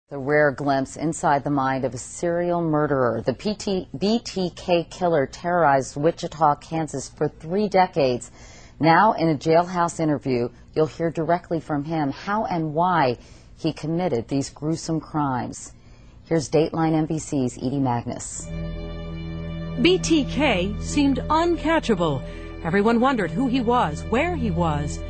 The rare glimpse inside the mind of a serial murderer. The BTK killer terrorized Wichita, Kansas for 3 decades. Now, in a jailhouse interview, you'll hear directly from him how and why he committed these gruesome crimes. Here's Dateline NBC's Edie Magnus. BTK seemed uncatchable. Everyone wondered who he was, where he was,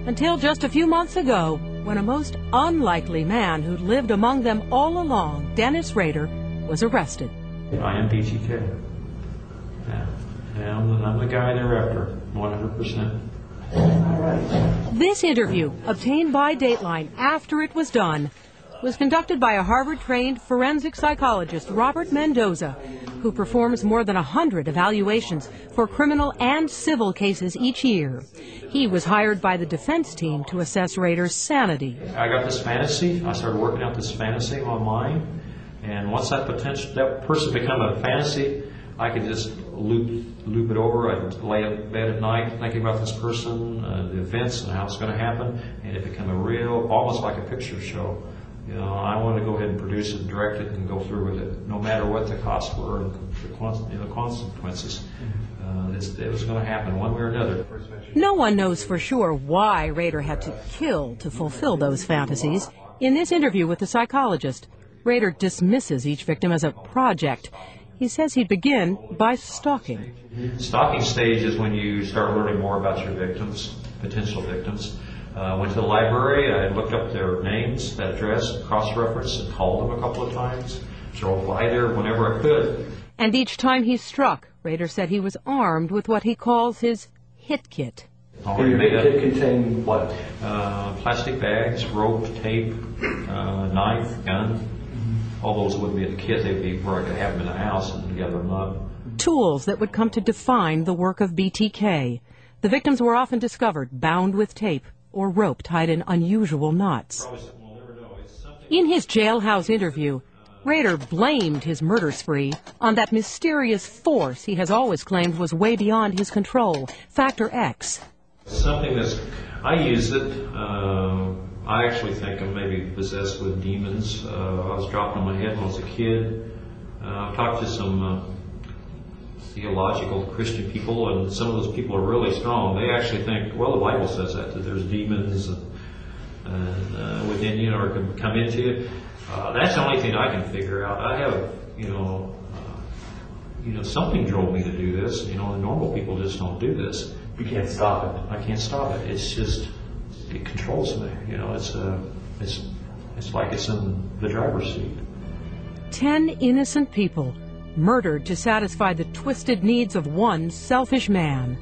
until just a few months ago, when a most unlikely man who'd lived among them all along, Dennis Rader, was arrested. I am BTK. Yeah. I'm the guy they're after, 100%. This interview, obtained by Dateline after it was done, was conducted by a Harvard-trained forensic psychologist, Robert Mendoza, who performs more than 100 evaluations for criminal and civil cases each year. He was hired by the defense team to assess Rader's sanity. I got this fantasy. I started working out this fantasy in my mind, and once that person become a fantasy, I could just loop it over. I'd lay in bed at night thinking about this person, the events, and how it's going to happen, and it became a real, almost like a picture show. You know, I wanted to go ahead and produce it, direct it, and go through with it, no matter what the costs were and the consequences. It was going to happen one way or another. No one knows for sure why Rader had to kill to fulfill those fantasies. In this interview with the psychologist, Rader dismisses each victim as a project. He says he'd begin by stalking. Stalking stage is when you start learning more about your victims, potential victims. Went to the library, I looked up their names, that address, cross-referenced, and called them a couple of times. Drove by there whenever I could. And each time he struck, Rader said he was armed with what he calls his hit kit. Your hit kit contained what? Plastic bags, rope, tape, knife, gun. All those wouldn't be in the kit, they'd be where I could have them in the house and gather them up. Tools that would come to define the work of BTK. The victims were often discovered bound with tape or rope tied in unusual knots. In his jailhouse interview, Rader blamed his murder spree on that mysterious force he has always claimed was way beyond his control, Factor X. Something that's, I use it, I actually think I'm maybe possessed with demons. I was dropped on my head when I was a kid. I've talked to some theological Christian people, and some of those people are really strong. They actually think, well, the Bible says that there's demons and within you or can come into you. That's the only thing I can figure out. I have, something drove me to do this. The normal people just don't do this. You can't stop it. I can't stop it. It's just, it controls me. It's like it's in the driver's seat. 10 innocent people murdered to satisfy the twisted needs of one selfish man.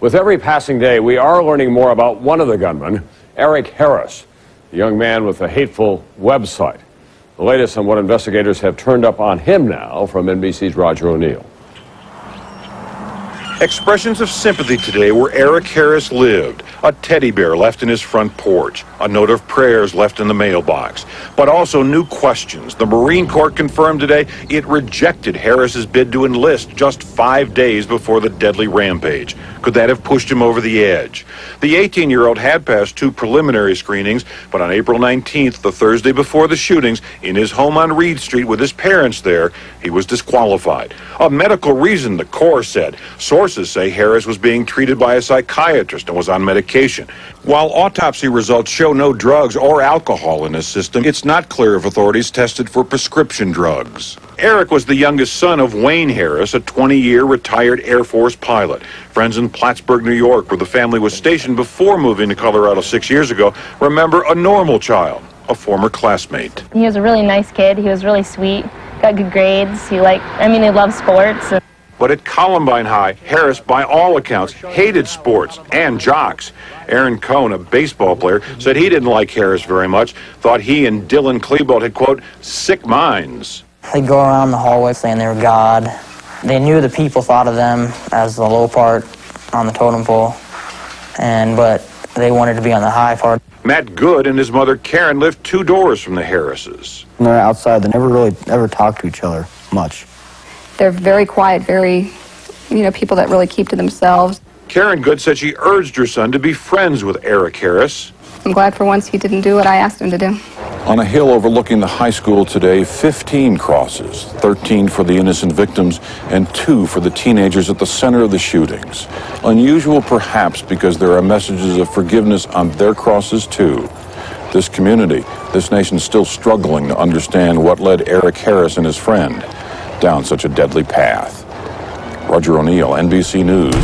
With every passing day, we are learning more about one of the gunmen, Eric Harris, a young man with a hateful website. The latest on what investigators have turned up on him now from NBC's Roger O'Neill. Expressions of sympathy today where Eric Harris lived. A teddy bear left in his front porch, a note of prayers left in the mailbox, but also new questions. The Marine Corps confirmed today it rejected Harris's bid to enlist just 5 days before the deadly rampage. Could that have pushed him over the edge? The 18-year-old had passed 2 preliminary screenings, but on April 19th, the Thursday before the shootings, in his home on Reed Street with his parents there, he was disqualified. A medical reason, the Corps said. Sources say Harris was being treated by a psychiatrist and was on medication. While autopsy results show no drugs or alcohol in his system, it's not clear if authorities tested for prescription drugs. Eric was the youngest son of Wayne Harris, a 20-year retired Air Force pilot. Friends in Plattsburgh, New York, where the family was stationed before moving to Colorado 6 years ago, remember a normal child, a former classmate. He was a really nice kid. He was really sweet, got good grades. He loved sports. But at Columbine High, Harris, by all accounts, hated sports and jocks. Aaron Cohn, a baseball player, said he didn't like Harris very much, thought he and Dylan Klebold had, quote, sick minds. They'd go around the hallway saying they were God. They knew the people thought of them as the low part on the totem pole, but they wanted to be on the high part. Matt Good and his mother Karen lived 2 doors from the Harrises. When they're outside, they never really ever talk to each other much. They're very quiet, very, people that really keep to themselves. Karen Good said she urged her son to be friends with Eric Harris. I'm glad for once he didn't do what I asked him to do. On a hill overlooking the high school today, 15 crosses, 13 for the innocent victims and 2 for the teenagers at the center of the shootings. Unusual perhaps because there are messages of forgiveness on their crosses too. This community, this nation still struggling to understand what led Eric Harris and his friend down such a deadly path. Roger O'Neill, NBC News.